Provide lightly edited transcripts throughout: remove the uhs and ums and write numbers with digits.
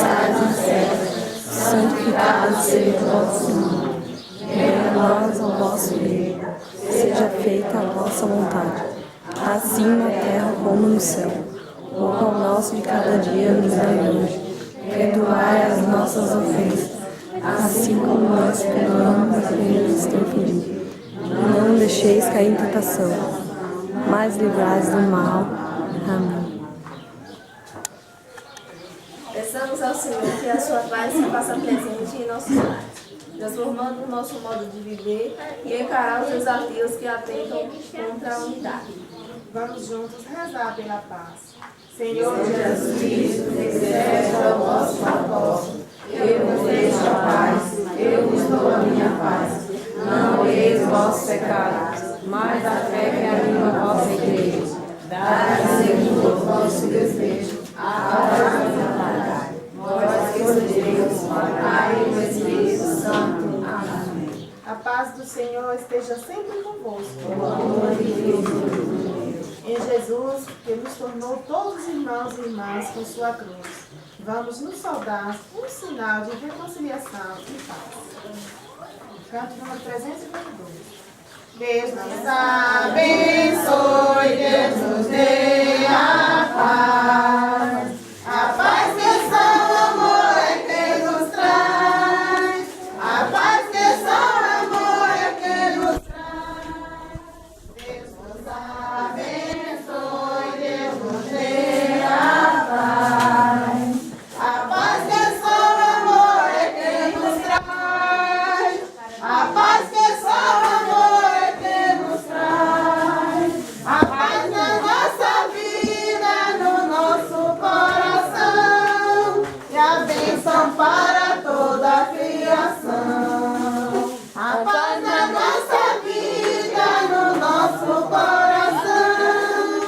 estais no céu, santificado seja o vosso nome. Venha a nós o vosso reino. Seja feita a vossa vontade, assim na terra como no céu. O pão nosso de cada dia nos dai hoje. Perdoai as nossas ofensas, assim como nós perdoamos a quem nos tem ofendido. Não deixeis cair em tentação, mas livrai-nos do mal. Amém. Peçamos ao Senhor que a sua paz se faça presente em nossos lares, transformando o nosso modo de viver e encarar os desafios que atentam contra a unidade. Vamos juntos rezar pela paz. Senhor Jesus Cristo, disseste ao vosso apóstolo: eu vos deixo a paz, eu vos dou a minha paz. Não olheis os vossos pecados, mas a fé que anima a vossa igreja. Dai segundo o vosso desejo, a vossa vontade. Vós que sois Deus, Pai e o Espírito Santo. Amém. A paz do Senhor esteja sempre convosco. O amor de Deus. Em Jesus, que nos tornou todos irmãos e irmãs com sua cruz, vamos nos saudar, um sinal de reconciliação e paz. Canto número 322. Deus nos abençoe, Deus nos dê a paz. A paz que só o amor é quem nos traz. A paz que só o amor é quem nos traz. Deus nos abençoe, Deus nos dê a paz. A paz que só o amor é quem nos traz. A paz que só o amor é quem nos traz. A paz na nossa vida, no nosso coração, e a bênção para toda a criação. A paz na nossa vida, no nosso coração,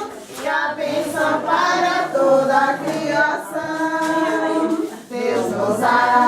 e a bênção para toda a criação. Deus nos abençoe.